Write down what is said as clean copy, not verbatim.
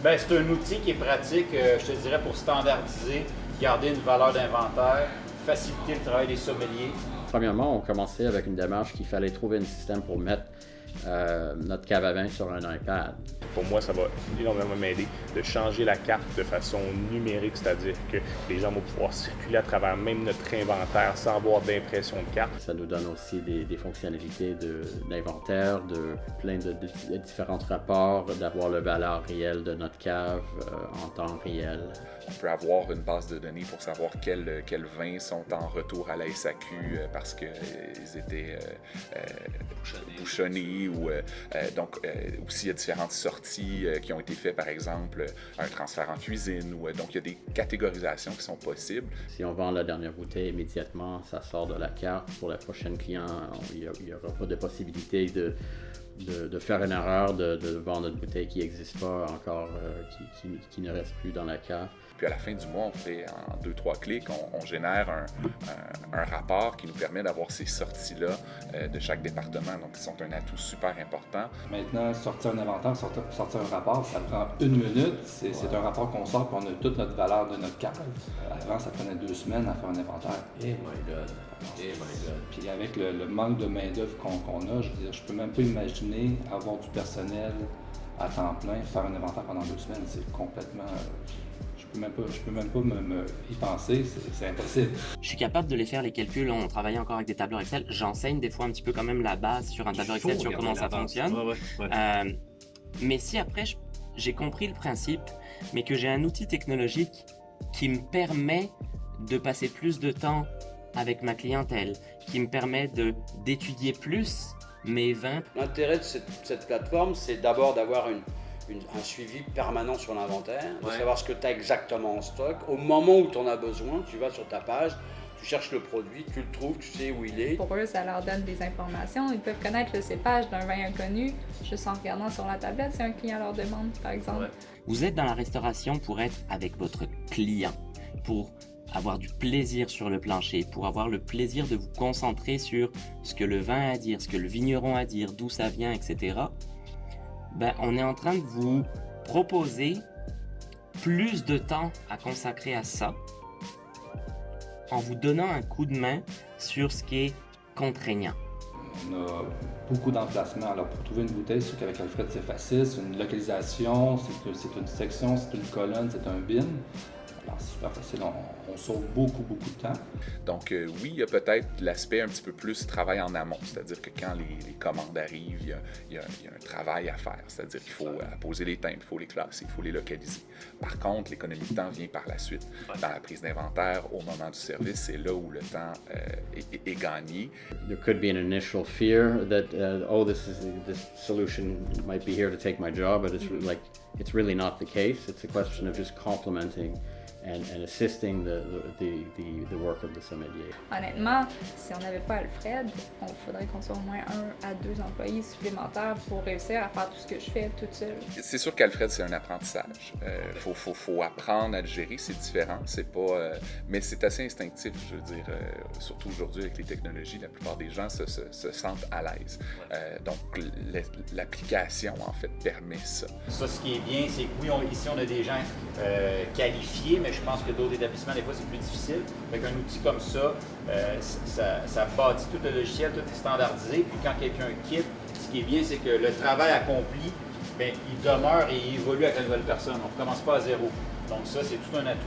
Bien, c'est un outil qui est pratique, je te dirais, pour standardiser, garder une valeur d'inventaire, faciliter le travail des sommeliers. Premièrement, on commençait avec une démarche qu'il fallait trouver un système pour mettre notre cave à vin sur un iPad. Pour moi, ça va énormément m'aider de changer la carte de façon numérique, c'est-à-dire que les gens vont pouvoir circuler à travers même notre inventaire sans avoir d'impression de carte. Ça nous donne aussi des fonctionnalités d'inventaire, de plein de différents rapports, d'avoir le valeur réelle de notre cave en temps réel. On peut avoir une base de données pour savoir quels vins sont en retour à la SAQ parce qu'ils étaient bouchonnés ou donc aussi il y a différentes sorties qui ont été faites, par exemple un transfert en cuisine ou donc il y a des catégorisations qui sont possibles. Si on vend la dernière bouteille immédiatement, ça sort de la carte. Pour le prochain client, il n'y aura pas de possibilité de faire une erreur, de vendre une bouteille qui n'existe pas encore, qui ne reste plus dans la cave. Puis à la fin du mois, on fait en 2-3 clics, on génère un rapport qui nous permet d'avoir ces sorties-là de chaque département, donc qui sont un atout super important. Maintenant, sortir un inventaire, sortir un rapport, ça prend 1 minute. C'est un rapport qu'on sort, puis on a toute notre valeur de notre cave. Avant, ça prenait 2 semaines à faire un inventaire. Eh my God! Eh my God! Puis avec le manque de main-d'œuvre qu'on a, je veux dire, je peux même pas imaginer avoir du personnel à temps plein, faire un inventaire pendant 2 semaines. C'est complètement... Je peux même pas y penser, c'est impossible. Je suis capable de les faire, les calculs. On travaille encore avec des tableurs Excel. J'enseigne des fois un petit peu quand même la base sur un tableur Excel, sur comment ça fonctionne. Ouais. Mais si après, j'ai compris le principe, mais que j'ai un outil technologique qui me permet de passer plus de temps avec ma clientèle, qui me permet d'étudier plus mes vins. L'intérêt de cette plateforme, c'est d'abord d'avoir un suivi permanent sur l'inventaire, de savoir ce que tu as exactement en stock. Au moment où tu en as besoin, tu vas sur ta page, tu cherches le produit, tu le trouves, tu sais où il est. Pour eux, ça leur donne des informations. Ils peuvent connaître le cépage d'un vin inconnu juste en regardant sur la tablette si un client leur demande, par exemple. Ouais. Vous êtes dans la restauration pour être avec votre client, pour avoir du plaisir sur le plancher, pour avoir le plaisir de vous concentrer sur ce que le vin a à dire, ce que le vigneron a à dire, d'où ça vient, etc. Ben, on est en train de vous proposer plus de temps à consacrer à ça en vous donnant un coup de main sur ce qui est contraignant. On a beaucoup d'emplacements. Alors pour trouver une bouteille, c'est sûr qu'avec Alfred c'est facile, c'est une localisation, c'est une section, c'est une colonne, c'est un bin. Alors c'est super facile, on sauve beaucoup de temps. Donc oui, il y a peut-être l'aspect un petit peu plus travail en amont, c'est-à-dire que quand les commandes arrivent, il y a un travail à faire, c'est-à-dire qu'il faut poser les timbres, il faut les classer, il faut les localiser. Par contre, l'économie de temps vient par la suite. Dans la prise d'inventaire, au moment du service, c'est là où le temps est gagné. There could be an initial fear that this solution might be here to take my job, but it's really not the case. It's a question of just complementing and assisting the work of the sommelier. Honnêtement, si on n'avait pas Alfred, il faudrait qu'on soit au moins 1 à 2 employés supplémentaires pour réussir à faire tout ce que je fais toute seule. C'est sûr qu'Alfred, c'est un apprentissage. Faut apprendre à le gérer, c'est différent, c'est pas... mais c'est assez instinctif, je veux dire. Surtout aujourd'hui, avec les technologies, la plupart des gens se sentent à l'aise. Donc, l'application, en fait, permet ça. Ça, ce qui est bien, c'est que oui, ici, on a des gens qualifiés, mais je pense que d'autres établissements, des fois, c'est plus difficile. Avec un outil comme ça, ça bâtit tout le logiciel, tout est standardisé. Puis quand quelqu'un quitte, ce qui est bien, c'est que le travail accompli, bien, il demeure et il évolue avec la nouvelle personne. On ne recommence pas à zéro. Donc ça, c'est tout un atout.